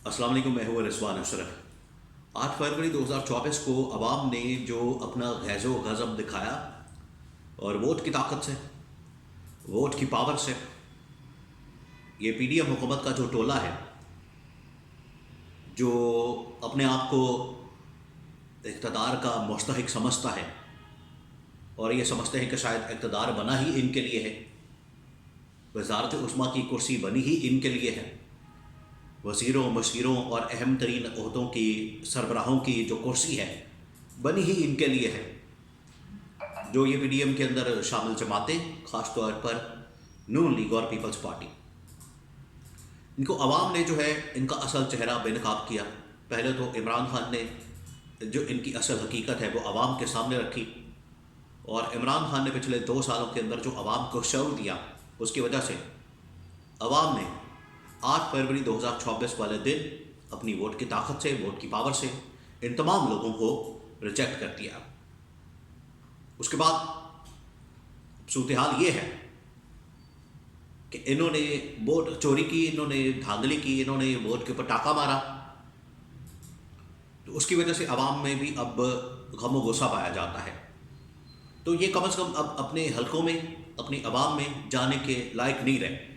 السلام علیکم، میں ہوں رضوان اشرف۔ 8 فروری 2024 کو عوام نے جو اپنا غیظ و غضب دکھایا اور ووٹ کی طاقت سے، ووٹ کی پاور سے، یہ پی ڈی ایم حکومت کا جو ٹولہ ہے، جو اپنے آپ کو اقتدار کا مستحق سمجھتا ہے اور یہ سمجھتے ہیں کہ شاید اقتدار بنا ہی ان کے لیے ہے، وزارت عظمیٰ کی کرسی بنی ہی ان کے لیے ہے، وزیروں، مشیروں اور اہم ترین عہدوں کی سربراہوں کی جو کرسی ہے بنی ہی ان کے لیے ہے۔ جو یہ پی ڈی ایم کے اندر شامل جماعتیں، خاص طور پر نون لیگ اور پیپلز پارٹی، ان کو عوام نے جو ہے ان کا اصل چہرہ بے نقاب کیا۔ پہلے تو عمران خان نے جو ان کی اصل حقیقت ہے وہ عوام کے سامنے رکھی، اور عمران خان نے پچھلے 2 سالوں کے اندر جو عوام کو شعور دیا، اس کی وجہ سے عوام نے 8 فروری 2024 والے دن اپنی ووٹ کی طاقت سے، ووٹ کی پاور سے ان تمام لوگوں کو ریجیکٹ کر دیا۔ اس کے بعد صورتحال یہ ہے کہ انہوں نے ووٹ چوری کی، انہوں نے دھاندلی کی، انہوں نے ووٹ کے اوپر ٹاکا مارا، تو اس کی وجہ سے عوام میں بھی اب غم و غصہ پایا جاتا ہے۔ تو یہ کم از کم اب اپنے حلقوں میں، اپنی عوام میں جانے کے لائق نہیں رہے،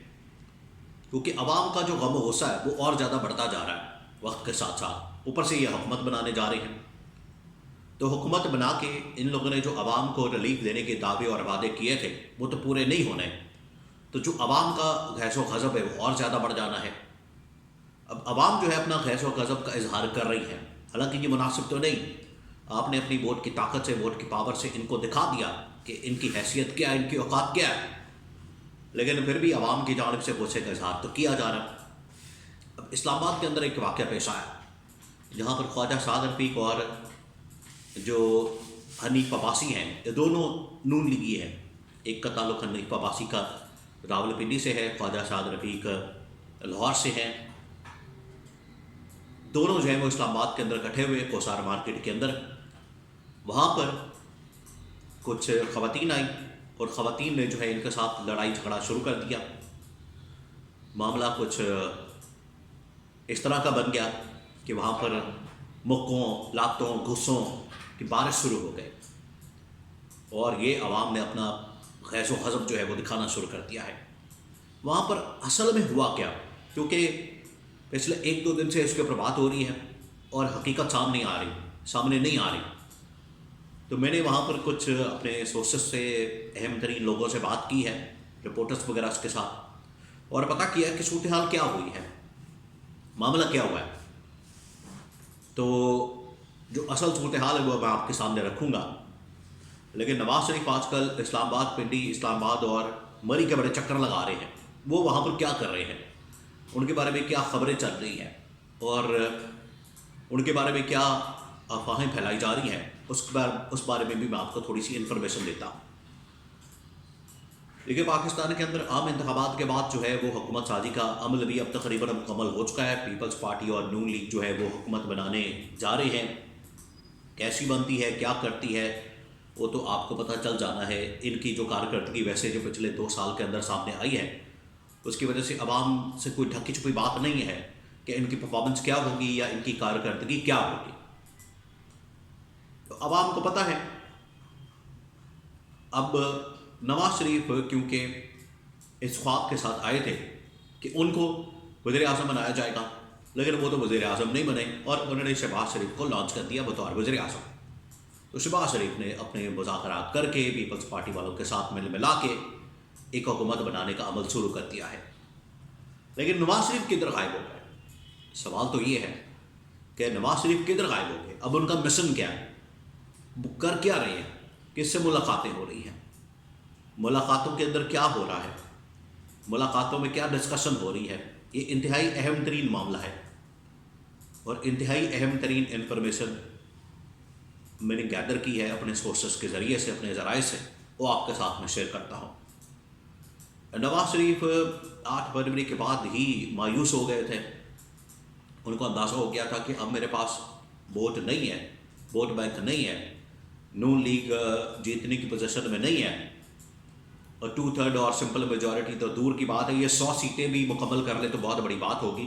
کیونکہ عوام کا جو غم و غصہ ہے وہ اور زیادہ بڑھتا جا رہا ہے وقت کے ساتھ ساتھ۔ اوپر سے یہ حکومت بنانے جا رہے ہیں، تو حکومت بنا کے ان لوگوں نے جو عوام کو ریلیف دینے کے دعوے اور وعدے کیے تھے وہ تو پورے نہیں ہونے، تو جو عوام کا غیظ و غضب ہے وہ اور زیادہ بڑھ جانا ہے۔ اب عوام جو ہے اپنا غیظ و غضب کا اظہار کر رہی ہے، حالانکہ یہ مناسب تو نہیں۔ آپ نے اپنی ووٹ کی طاقت سے، ووٹ کی پاور سے ان کو دکھا دیا کہ ان کی حیثیت کیا ہے، ان کی اوقات کیا ہے، لیکن پھر بھی عوام کی جانب سے غصے کا اظہار تو کیا جا رہا ہے۔ اب اسلام آباد کے اندر ایک واقعہ پیش آیا جہاں پر خواجہ سعد رفیق اور جو حنیف عباسی ہیں، یہ دونوں نون لیگی ہیں۔ ایک کا تعلق حنیف عباسی کا راولپنڈی سے ہے، خواجہ سعد رفیق لاہور سے ہیں۔ دونوں جو ہیں وہ اسلام آباد کے اندر اکٹھے ہوئے کوسار مارکیٹ کے اندر۔ وہاں پر کچھ خواتین آئیں اور خواتین نے جو ہے ان کے ساتھ لڑائی جھگڑا شروع کر دیا۔ معاملہ کچھ اس طرح کا بن گیا کہ وہاں پر مکوں، لاتوں، گھسوں کی بارش شروع ہو گئی، اور یہ عوام نے اپنا غیظ و غضب جو ہے وہ دکھانا شروع کر دیا ہے۔ وہاں پر اصل میں ہوا کیا، کیونکہ پچھلے 1-2 دن سے اس کے اوپر بات ہو رہی ہے اور حقیقت سامنے نہیں آ رہی، تو میں نے وہاں پر کچھ اپنے سورسز سے، اہم ترین لوگوں سے بات کی ہے، رپورٹرز وغیرہ کے ساتھ، اور پتہ کیا کہ صورتحال کیا ہوئی ہے، معاملہ کیا ہوا ہے۔ تو جو اصل صورتحال ہے وہ میں آپ کے سامنے رکھوں گا، لیکن نواز شریف آج کل اسلام آباد، پنڈی، اسلام آباد اور مری کے بڑے چکر لگا رہے ہیں۔ وہ وہاں پر کیا کر رہے ہیں، ان کے بارے میں کیا خبریں چل رہی ہیں، اور ان کے بارے میں کیا افواہیں پھیلائی جا رہی ہیں، اس بارے میں بھی میں آپ کو تھوڑی سی انفارمیشن دیتا ہوں۔ لیکن پاکستان کے اندر عام انتخابات کے بعد جو ہے وہ حکومت سازی کا عمل بھی اب تقریباً مکمل ہو چکا ہے۔ پیپلز پارٹی اور نون لیگ جو ہے وہ حکومت بنانے جا رہے ہیں۔ کیسی بنتی ہے، کیا کرتی ہے، وہ تو آپ کو پتہ چل جانا ہے۔ ان کی جو کارکردگی ویسے جو پچھلے 2 سال کے اندر سامنے آئی ہے، اس کی وجہ سے عوام سے کوئی ڈھکی چھپی بات نہیں ہے کہ ان کی پرفارمنس کیا ہوگی یا ان کی کارکردگی کیا ہوگی۔ تو عوام کو پتہ ہے۔ اب نواز شریف کیونکہ اس خواب کے ساتھ آئے تھے کہ ان کو وزیر اعظم بنایا جائے گا، لیکن وہ تو وزیر اعظم نہیں بنے، اور انہوں نے شہباز شریف کو لانچ کر دیا بطور وزیر اعظم۔ تو شہباز شریف نے اپنے مذاکرات کر کے پیپلز پارٹی والوں کے ساتھ ملا کے ایک حکومت بنانے کا عمل شروع کر دیا ہے۔ لیکن نواز شریف کدھر غائب ہو گئے؟ سوال تو یہ ہے کہ نواز شریف کدھر غائب ہو گئے؟ اب ان کا مشن کیا ہے، وہ کر کیا رہے ہیں، کس سے ملاقاتیں ہو رہی ہیں، ملاقاتوں کے اندر کیا ہو رہا ہے، ملاقاتوں میں کیا ڈسکشن ہو رہی ہے؟ یہ انتہائی اہم ترین معاملہ ہے، اور انتہائی اہم ترین انفارمیشن میں نے گیدر کی ہے اپنے سورسز کے ذریعے سے، اپنے ذرائع سے، وہ آپ کے ساتھ میں شیئر کرتا ہوں۔ نواز شریف 8 فروری کے بعد ہی مایوس ہو گئے تھے۔ ان کو اندازہ ہو گیا تھا کہ اب میرے پاس ووٹ نہیں ہے، ووٹ بینک نہیں ہے، نون لیگ جیتنے کی پوزیشن میں نہیں ہے، اور 2/3 اور سمپل میجورٹی تو دور کی بات ہے، یہ 100 سیٹیں بھی مکمل کر لے تو بہت بڑی بات ہوگی۔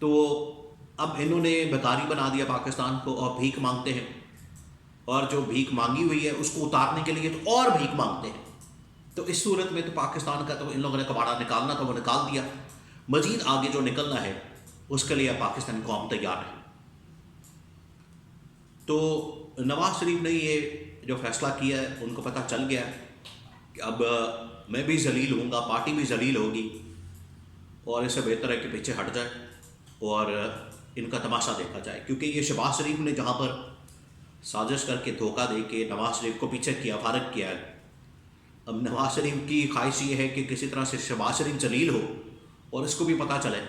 تو اب انہوں نے بھکاری بنا دیا پاکستان کو اور بھیک مانگتے ہیں، اور جو بھیک مانگی ہوئی ہے اس کو اتارنے کے لیے تو اور بھیک مانگتے ہیں۔ تو اس صورت میں تو پاکستان کا تو ان لوگوں نے کباڑا نکالنا تھا، وہ نکال دیا، مزید آگے جو نکلنا ہے اس کے لیے پاکستانی قوم تیار ہے۔ تو نواز شریف نے یہ جو فیصلہ کیا ہے، ان کو پتہ چل گیا ہے کہ اب میں بھی ذلیل ہوں گا، پارٹی بھی ذلیل ہوگی، اور اس سے بہتر ہے کہ پیچھے ہٹ جائے اور ان کا تماشا دیکھا جائے، کیونکہ یہ شہباز شریف نے جہاں پر سازش کر کے دھوکہ دے کے نواز شریف کو پیچھے کیا، فارغ کیا ہے، اب نواز شریف کی خواہش یہ ہے کہ کسی طرح سے شہباز شریف ذلیل ہو اور اس کو بھی پتہ چلے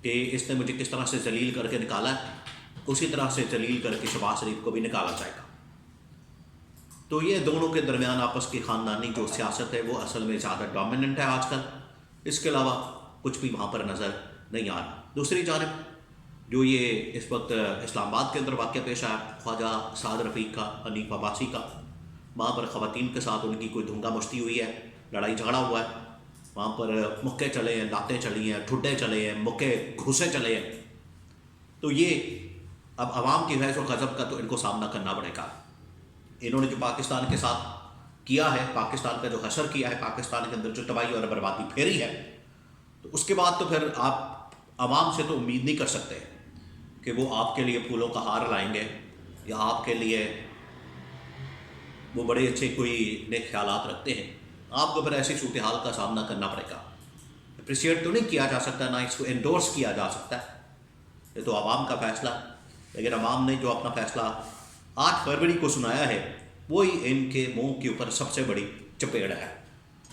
کہ اس نے مجھے کس طرح سے ذلیل کر کے نکالا ہے، اسی طرح سے ذلیل کر کے شہباز شریف کو بھی نکالا جائے گا۔ تو یہ دونوں کے درمیان آپس کی خاندانی جو سیاست ہے وہ اصل میں زیادہ ڈومیننٹ ہے آج کل، اس کے علاوہ کچھ بھی وہاں پر نظر نہیں آ رہا۔ دوسری جانب جو یہ اس وقت اسلام آباد کے اندر واقعہ پیش آیا خواجہ سعد رفیق کا، حنیف عباسی کا، وہاں پر خواتین کے ساتھ ان کی کوئی دھنگا مشتی ہوئی ہے، لڑائی جھگڑا ہوا ہے، وہاں پر مکے چلے ہیں، لاتیں چلی ہیں، ٹھڈے چلے ہیں، مکے گھسے چلے ہیں، تو یہ اب عوام کی حیث و غضب کا تو ان کو سامنا کرنا پڑے گا۔ انہوں نے جو پاکستان کے ساتھ کیا ہے، پاکستان کا جو حشر کیا ہے، پاکستان کے اندر جو تباہی اور بربادی پھیری ہے، تو اس کے بعد تو پھر آپ عوام سے تو امید نہیں کر سکتے کہ وہ آپ کے لیے پھولوں کا ہار لائیں گے یا آپ کے لیے وہ بڑے اچھے کوئی نیک خیالات رکھتے ہیں۔ آپ کو پھر ایسی صورتحال کا سامنا کرنا پڑے گا۔ اپریشیٹ تو نہیں کیا جا سکتا، نہ اس کو انڈورس کیا جا سکتا ہے، یہ تو عوام کا فیصلہ ہے، لیکن عوام نے جو اپنا فیصلہ 8 فروری کو سنایا ہے وہی ان کے منہ کے اوپر سب سے بڑی چپیڑ ہے۔